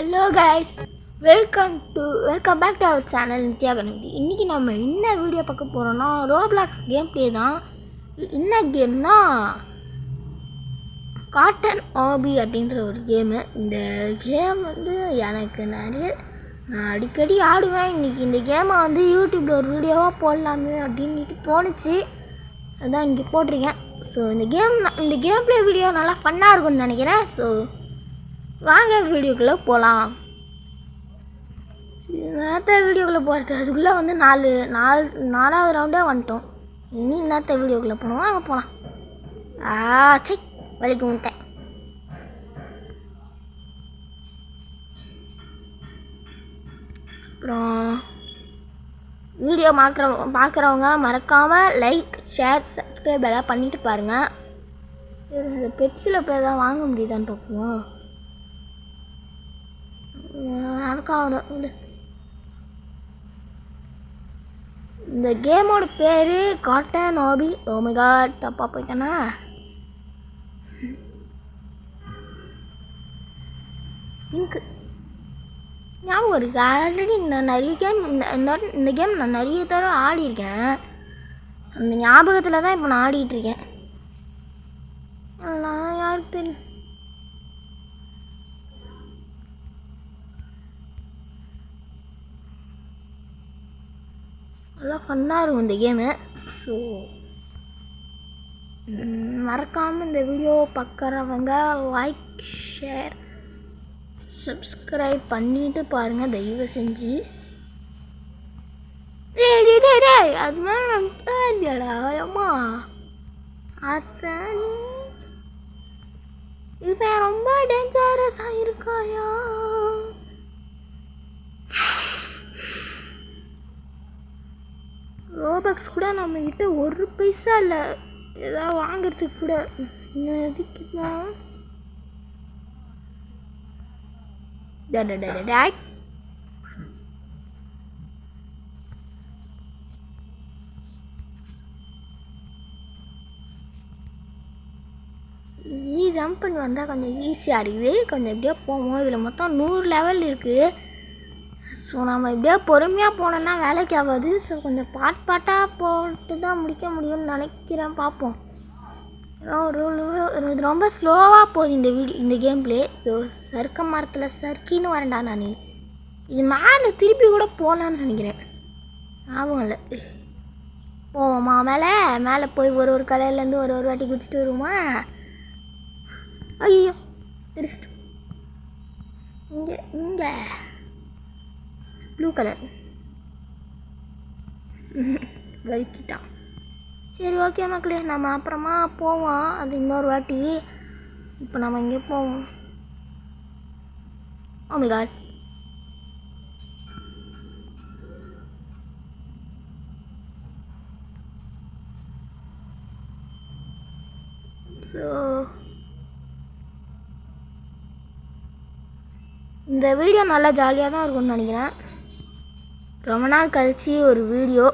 Hello guys, welcome back to our channel Nithya Ganapathy. இன்றைக்கி நம்ம என்ன வீடியோ பார்க்க போகிறோன்னா ரோப்ளாக்ஸ் கேம் ப்ளே தான். என்ன கேம்னா காட்டன் ஆபி அப்படின்ற ஒரு கேமு. இந்த கேம் வந்து எனக்கு நான் அடிக்கடி ஆடுவேன். இன்றைக்கி இந்த கேமை வந்து யூடியூப்பில் ஒரு வீடியோவாக போடலாமே அப்படின்னு தோணுச்சு. அதான் இங்கே போட்டிருக்கேன். ஸோ இந்த கேம் ப்ளே வீடியோ நல்லா ஃபன்னாக இருக்கும்னு நினைக்கிறேன். ஸோ வாங்க வீடியோக்குள்ளே போகலாம். நேற்ற வீடியோக்குள்ளே போகிறது அதுக்குள்ளே வந்து நாலாவது ரவுண்டே வந்துட்டோம். இனி நேற்ற வீடியோக்குள்ளே போனோம். வாங்க போகலாம். சரி, வலிக்கு விட்டேன். அப்புறம் வீடியோ பார்க்குறவங்க மறக்காமல் லைக், ஷேர், சப்ஸ்கிரைப் எல்லாம் பண்ணிவிட்டு பாருங்கள். இந்த பெட்ஸில் போய் தான் வாங்க முடியுதான்னு பார்ப்போம். இந்த கேமோட பேர் காட்டன் ஆபி. ஓ மை காட், தப்பா போயிட்டேனா? பிங்க்கு ஞாபகம் இருக்கு. ஆல்ரெடி இந்த கேம் நான் நிறைய தடவை ஆடியிருக்கேன். அந்த ஞாபகத்தில் தான் இப்போ நான் ஆடிட்டுருக்கேன். நான் யாருக்கு தெரியும். நல்லா ஃபன்னாக இருக்கும் இந்த கேமு. ஸோ மறக்காமல் இந்த வீடியோ பார்க்குறவங்க லைக், ஷேர், சப்ஸ்கிரைப் பண்ணிட்டு பாருங்கள் தயவு செஞ்சு. அது மாதிரிடா அம்மா அத்தானி இப்போ ரொம்ப டேஞ்சரஸாக இருக்காயா? ரோபாக்ஸ் கூட நம்மக்கிட்ட ஒரு பைசா இல்லை ஏதாவது வாங்கிறதுக்கு கூட. எதுக்கு தான் ஜம்ப் பண்ணி வந்தால் கொஞ்சம் ஈஸியாக இருக்குது. கொஞ்சம் எப்படியோ போவோம். இதில் மொத்தம் 100 லெவல் இருக்குது. ஸோ நம்ம எப்படியோ பொறுமையாக போனோன்னா வேலைக்கு ஆகாது. ஸோ கொஞ்சம் பாட்டாக போட்டு தான் முடிக்க முடியும்னு நினைக்கிறேன். பார்ப்போம். இது ரொம்ப ஸ்லோவாக போகுது இந்த கேம் ப்ளே. சறுக்க மரத்தில் சறுக்கின்னு வரேன்டா நான். இது மேலே திருப்பி கூட போகலான்னு நினைக்கிறேன். ஞாபகம் இல்லை. போவோமா மேலே போய் ஒரு கலர்லேருந்து ஒரு வாட்டி குடிச்சிட்டு வருவோமா? ஐயோ தெரிச்சிட்டு இங்கே ப்ளூ கலர் வலிக்கிட்டான். சரி, ஓகே மக்களே, நம்ம அப்புறமா போவோம். அது இன்னொரு வாட்டி. இப்போ நம்ம இங்கே போவோம். Oh my god. ஸோ இந்த வீடியோ நல்லா ஜாலியாக தான் இருக்கும்னு நினைக்கிறேன். ரொம்ப நாள் கழிச்சு ஒரு வீடியோ.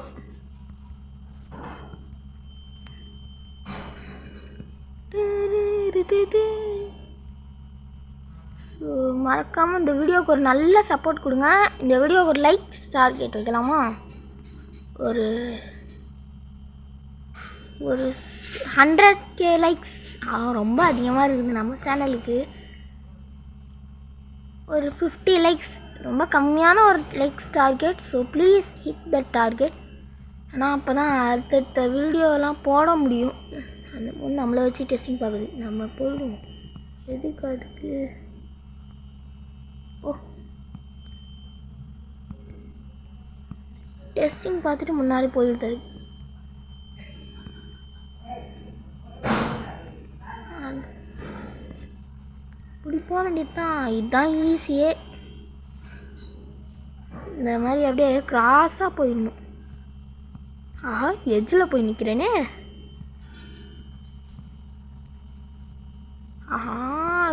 ஸோ மறக்காமல் இந்த வீடியோவுக்கு ஒரு நல்ல சப்போர்ட் கொடுங்க. இந்த வீடியோவுக்கு ஒரு லைக் டார்கெட் வைக்கலாமா? ஒரு 100K லைக்ஸ். ரொம்ப அதிகமாக இருக்குது நம்ம சேனலுக்கு. ஒரு 50 லைக்ஸ் ரொம்ப கம்மியான ஒரு likes target. So please hit the target. ஆனால் அப்போ தான் அடுத்தடுத்த வீடியோலாம் போட முடியும். அந்த முன் நம்மளை வச்சு டெஸ்டிங் பார்க்குது. நம்ம போடுவோம். எதுக்கு அதுக்கு? டெஸ்டிங் பார்த்துட்டு முன்னாடி போயிடுது. இப்படி போக வேண்டியது தான். இதுதான் ஈஸியே. இந்த மாதிரி அப்படியே கிராஸாக போயிடணும். எட்ஜில் போய் நிற்கிறேனே.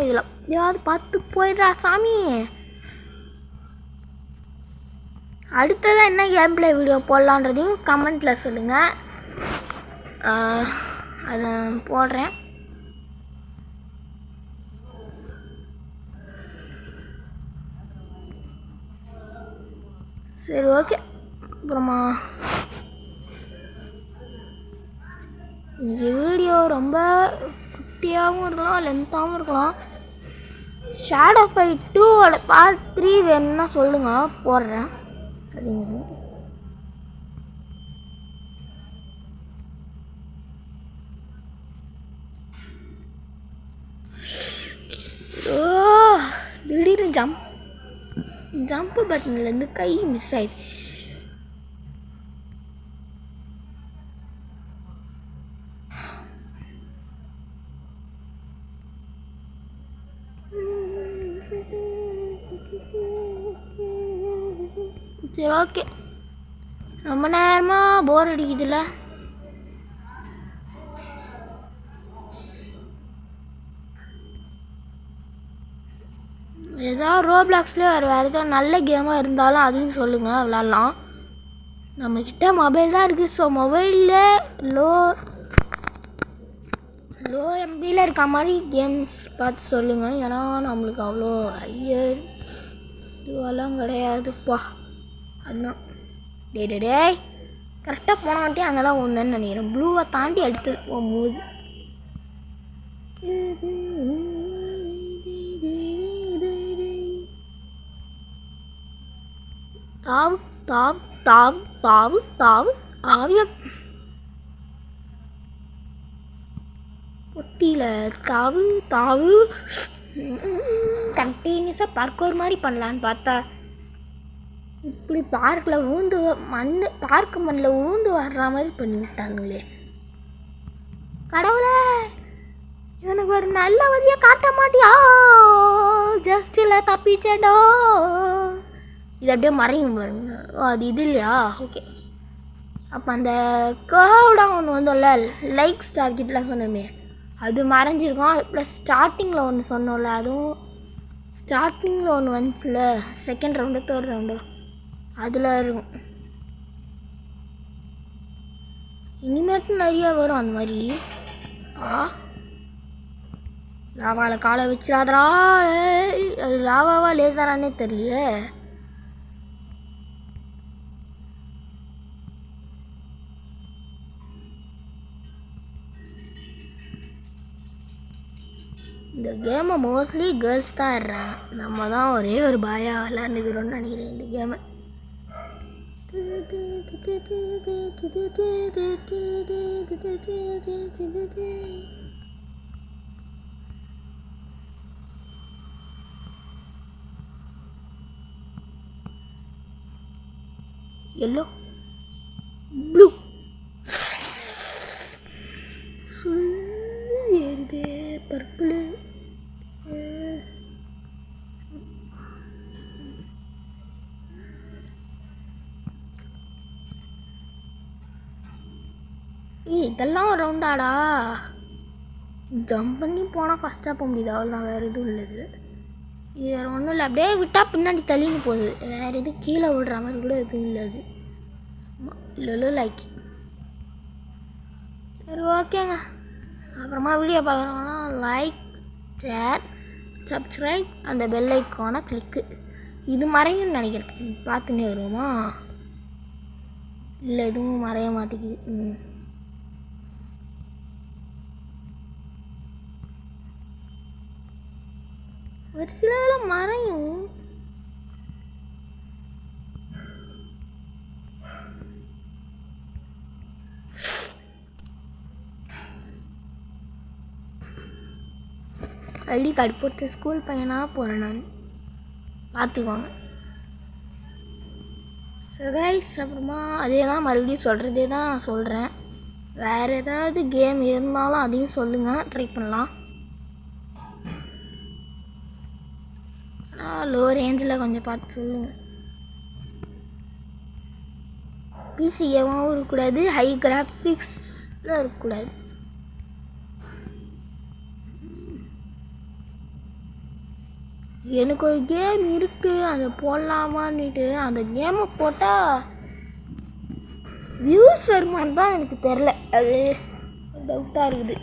இதில் ஏதாவது பார்த்து போயிடுறா சாமி. அடுத்ததான் என்ன கேம் ப்ளே வீடியோ போடலான்றதையும் கமெண்ட்டில் சொல்லுங்கள். அதை போடுறேன். சரி ஓகே. அப்புறமா இன்றைக்கி வீடியோ ரொம்ப குட்டியாகவும் இருக்கலாம், லென்த்தாகவும் இருக்கலாம். ஷேடோ ஃபைட் 2 பார்ட் 3 வேணும்னா சொல்லுங்கள், போடுறேன். அதுங்க திடீர்னு ஜம்ப் பட்டன்லேருந்து கை மிஸ் ஆயிடுச்சு. சரி ஓகே, ரொம்ப நேரமாக போர் அடிக்குதுல்ல. ஏதாவது ரோப்ளாக்ஸ்லேயே வேறு ஏதாவது நல்ல கேமாக இருந்தாலும் அதையும் சொல்லுங்கள், விளாட்லாம். நம்மக்கிட்ட மொபைல் தான் இருக்குது. ஸோ மொபைலில் லோ எம்பியில் இருக்க மாதிரி கேம்ஸ் பார்த்து சொல்லுங்கள். ஏன்னா நம்மளுக்கு அவ்வளோ ஹையர் இதுவெல்லாம் கிடையாதுப்பா. அதுதான் டேய் கரெக்டாக போனான்ட்டே அங்கே தான் ஒன்றுன்னு நினைக்கிறேன். ப்ளூவை தாண்டி அடுத்தது போகும்போது தாவு தாவு தாவு தாவு தாவு ஆவியம் பொட்டியில் தாவு தாவு. கண்டினியூஸாக பார்க்கோர் மாதிரி பண்ணலான்னு பார்த்தா இப்படி பார்க்கில் ஊந்து பார்க்கு மண்ணில் ஊந்து வர்ற மாதிரி பண்ணி விட்டானுங்களே. கடவுளே, எனக்கு ஒரு நல்ல வழியை காட்ட மாட்டியா? ஜஸ்டில் தப்பிச்சேடோ. இது அப்படியே மறையும் பாருங்க. அது இது இல்லையா? ஓகே. அப்போ அந்த கர்வ்டாக ஒன்று வந்தோம்ல, லைக் ஸ்டார்கிட்டலாம் சொன்னோமே, அது மறைஞ்சிருக்கும். ப்ளஸ் ஸ்டார்டிங்கில் ஒன்று சொன்னோம்ல, அதுவும் ஸ்டார்டிங்கில் ஒன்று வந்துச்சுல, செகண்ட் ரவுண்டு தேர்ட் ரவுண்டு, அதில் இருக்கும். இனிமேட்டும் நிறையா வரும் அந்த மாதிரி. லாவாவில் காலை வச்சிடாதரா. அது லாவாவா லேசரானே தெரியலையே. இந்த கேமை மோஸ்ட்லி கேர்ள்ஸ் தான் ஆடுறாங்க. நம்ம தான் ஒரே ஒரு பாயா விளாண்டுக்கிறோன்னு நினைக்கிறேன் இந்த கேமை. எல்லோ ப்ளூ ஏறுதே பர்பிள். இதெல்லாம் ஒரு ரவுண்டாடா. ஜம்ப் பண்ணி போனால் ஃபஸ்ட்டாக போக முடியுது, அவ்வளோதான். வேறு எதுவும் இல்லை இதில். இது வேறு ஒன்றும் இல்லை. அப்படியே விட்டால் பின்னாடி தள்ளின்னு போகுது. வேறு எதுவும் கீழே விடுற மாதிரி கூட எதுவும் இல்லை. அது இல்லை லைக். சரி ஓகேங்க. அப்புறமா வீடியோ பார்க்குறவங்கன்னா லைக், ஷேர், சப்ஸ்கிரைப், அந்த பெல் ஐக்கானை கிளிக்கு. இது மறையும்னு நினைக்கிறேன். பார்த்துன்னே வருவோமா? இல்லை, எதுவும் மறைய மாட்டேங்குது. ஒரு சிலதெல்லாம் மறையும். ஐடி கார்டு போட்டு ஸ்கூல் பையனாக போகிறேன் நான், பார்த்துக்கோங்க. கைஸ், அப்புறமா அதே தான் மறுபடியும் சொல்கிறதே தான் நான் சொல்கிறேன். வேறு ஏதாவது கேம் இருந்தாலும் அதையும் சொல்லுங்கள், ட்ரை பண்ணலாம். ஆனால் லோ ரேஞ்சில் கொஞ்சம் பார்த்து சொல்லுங்கள். பிசி கேமாகவும் இருக்கக்கூடாது, ஹை கிராஃபிக்ஸில் இருக்கக்கூடாது. எனக்கு ஒரு கேம் இருக்குது, அதை போடலாமான்னுட்டு. அந்த கேமை போட்டால் வியூஸ் வருமானு தான் எனக்கு தெரில. அது டவுட்டாக இருக்குது.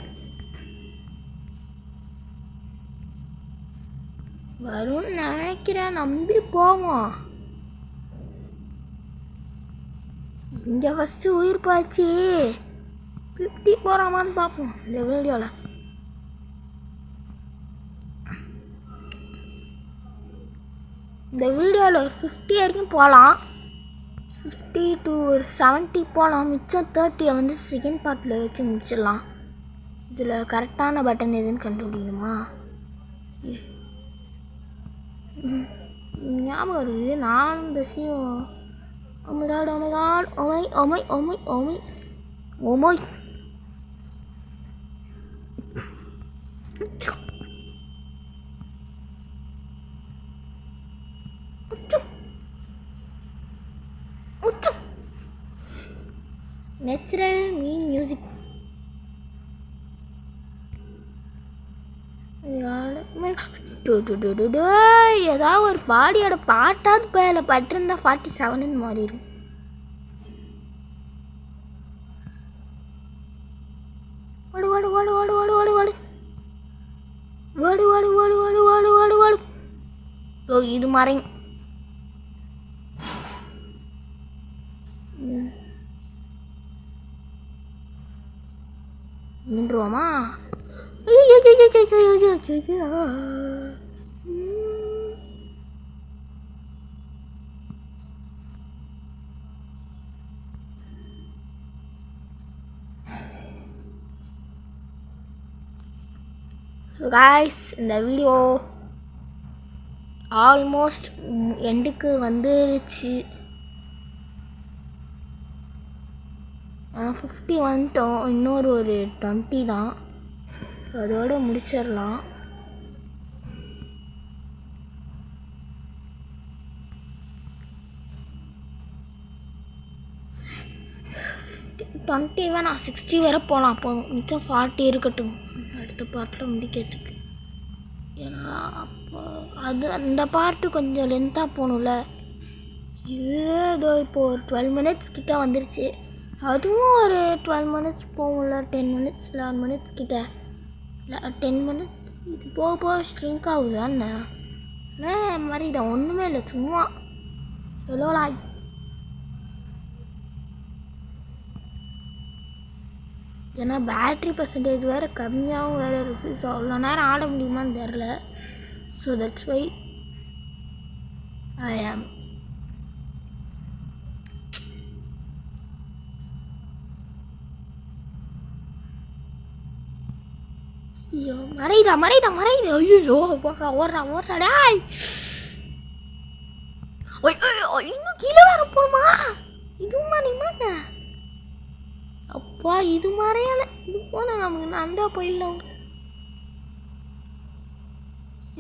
வரும்னு நினைக்கிறேன், நம்பி போவோம். இங்கே ஃபஸ்ட்டு உயிர் போச்சு. 50 போகிறாமான்னு பார்ப்போம் இந்த வீடியோவில். இந்த வீடியோவில் ஒரு 50 வரைக்கும் போகலாம். 50 to ஒரு 70 போகலாம். மிச்சம் 30 வந்து செகண்ட் பார்ட்டில் வச்சு முடிச்சிடலாம். இதில் கரெக்டான பட்டன் எதுன்னு கண்டுபிடிக்கணுமா? ஞாபகம் இருக்குது. நானும் தசியும் ஒமைகாட் ஒமைகாட் ஒமை ஒமை ஒமை ஒமை ஒமை நேச்சுரல் மீன் மியூசிக். ஏதாவது ஒரு பாடியோட பாட்டாவது பேரில் பட்டிருந்தா 47ன்னு மாறிடும். ஓடு ஓடு ஓடு ஓடு ஓடு ஓடு ஓடு ஓடு ஓடு ஓடு ஓடு ஓடு ஓடு ஓடு. ஓ இது மறையும். நின்றுவோமா? ஸோ காய்ஸ், இந்த வீடியோ ஆல்மோஸ்ட் எண்டுக்கு வந்துருச்சு. 50 வந்துட்டோம். இன்னொரு ஒரு 20 தான், அதோடு முடிச்சிடலாம். வேணா 60 வரை போகலாம். போதும், மிச்சம் 40 இருக்கட்டும் அடுத்த பார்ட்டில் முடிக்கிறதுக்கு. ஏன்னா அப்போ அது அந்த பார்ட்டு கொஞ்சம் லென்த்தாக போகணும்ல. ஏதோ இப்போது ஒரு 12 மினிட்ஸ் கிட்ட வந்துருச்சு. அதுவும் ஒரு 12 மினிட்ஸ் போகும்ல. 10 மினிட்ஸ் 11 மினிட்ஸ் கிட்ட. இல்லை 10 மினிட்ஸ். இது போக போக ஸ்ட்ரிங்க் ஆகுதாண்ணே மாதிரி தான். ஒன்றுமே இல்லை, சும்மா எவ்வளோலாய். ஏன்னா பேட்ரி பர்சன்டேஜ் வேறு கம்மியாகவும் வேறு இருக்குது. ஸோ அவ்வளோ நேரம் ஆட முடியுமான்னு தெரில. ஸோ தட்ஸ் வை ஐ ஆம். ஐயோ மறையுதா மறையுதா மறையுது. ஐயோ ஓடுறா ஓடுறா ஓடுறா டாய். இன்னும் கீழே வேற போகணுமா? இதுவும் மறையுமாண்ண? அப்பா இது மறையலை. இது போனால் நமக்கு நண்டா போயிடலாம்.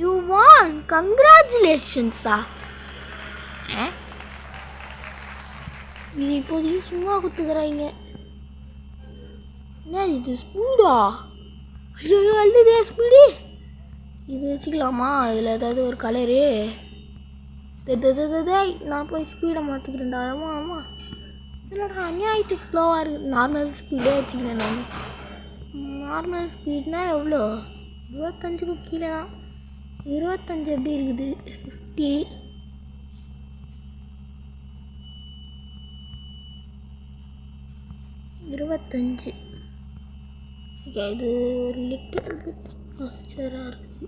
யூ வான், கங்க்ராச்சுலேஷன்ஸா. இது இப்போதைக்கு சும்மா குத்துக்கிறாங்க. என்ன இது ஸ்பீடா? ஐயோ அல்லுதே ஸ்பீடு. இது வச்சுக்கலாமா? இதில் ஏதாவது ஒரு கலரு. நான் போய் ஸ்பீடை மாற்றிக்கிறேன்டா. ஆமாம் ஆமாம். இல்லைடா அநியாயத்துக்கு ஸ்லோவாக இருக்குது. நார்மல் ஸ்பீடே வச்சுக்கிறேன் நான். நார்மல் ஸ்பீட்னா எவ்வளோ? 25க்கு கீழே தான். 25 எப்படி இருக்குது? 50. ஓகே, இது ஒரு லிட்டில் பிட் ஃபாஸ்டராக இருக்குது.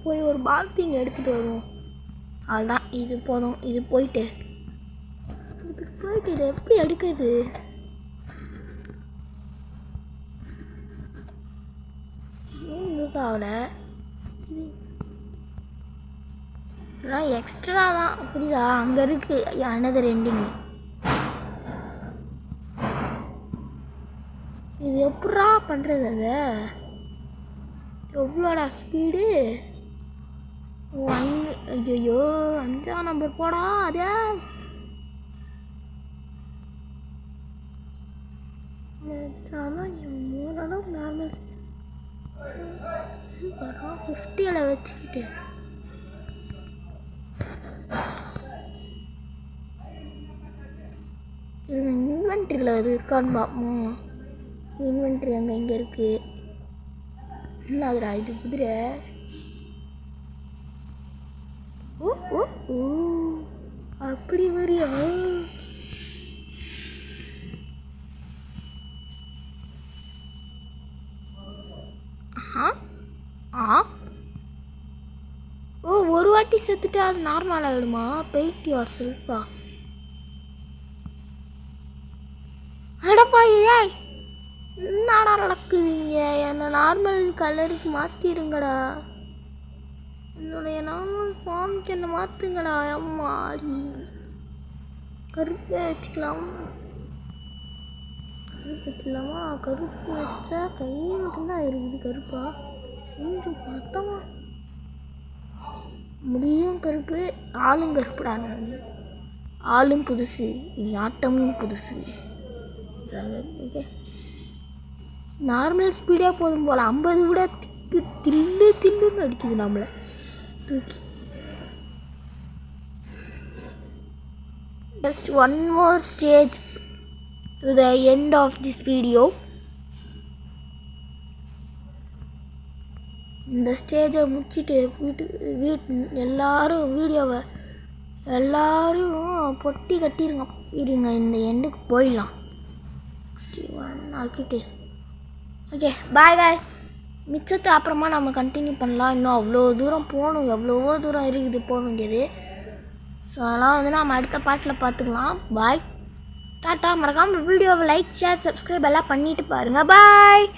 போய் ஒரு பால்தீன் எடுத்துகிட்டு வருவோம். அதுதான் இது போதும். இது போயிட்டு இதை எப்படி எடுக்கிறது? யூஸ் ஆகலை. இதெல்லாம் எக்ஸ்ட்ரா தான், புரியுதா? அங்கே இருக்குது அனதர் எண்டிங். இது எப்படா பண்ணுறது? அதை எவ்வளோடா ஸ்பீடு? 1. ஐயோ 5ஆம் நம்பர் போடா. அதே அதான் ஓரளவுக்கு நார்மல். 50ல் வச்சுக்கிட்டு இன்வென்ட்ரியில் அது இருக்கான்னு பார்ப்போம். இன்வென்ட்ரி அங்கே இங்கே இருக்குது. என்ன அதுடா இது குதிரை? ஓ ஓ ஓ அப்படி வரியா? ஆ ஓ ஒரு வாட்டி செத்துட்டு அது நார்மல் ஆகிடுமா? பெயிட் யுவர் செல்ஃபா? அடப்பாயே, என்னடா நடக்குதுங்க? என்னை நார்மல் கலருக்கு மாற்றிடுங்கடா. என்னுடைய நார்மல் ஃபார்முக்கு என்னை மாற்றுங்கடா. அம்மாடி கருப்பை வச்சுக்கலாம். கருப்பு வச்சுக்கலாமா? கருப்பு வச்சா கை மட்டும்தான் இருக்குது கருப்பா. கொஞ்சம் பார்த்தமா முடியும் கருப்பு, ஆளும் கருப்புடா. நான் ஆளும் புதுசு, இனி ஆட்டமும் புதுசு. ஓகே, நார்மல் ஸ்பீடே போதும் போல். 50 கூட தில்லுன்னு அடிக்குது நம்மளை தூக்கி. Just one more stage to the end of this video. இந்த ஸ்டேஜை முடிச்சுட்டு எல்லாரும் வீடியோவை எல்லாரும் பொட்டி கட்டிருங்க. இருங்க, இந்த எண்டுக்கு போயிடலாம். 61 ஆக்கிட்டு ஓகே பாய் காய்ஸ். மிச்சத்தை அப்புறமா நம்ம கண்டினியூ பண்ணலாம். இன்னும் அவ்வளோ தூரம் போகணும், எவ்வளவோ தூரம் இருக்குது போக வேண்டியது. ஸோ அதெல்லாம் வந்து நம்ம அடுத்த பாட்டில் பார்த்துக்கலாம். பாய், டாட்டா. மறக்காமல் வீடியோவை லைக், ஷேர், சப்ஸ்கிரைப் எல்லாம் பண்ணிவிட்டு பாருங்கள். பாய்.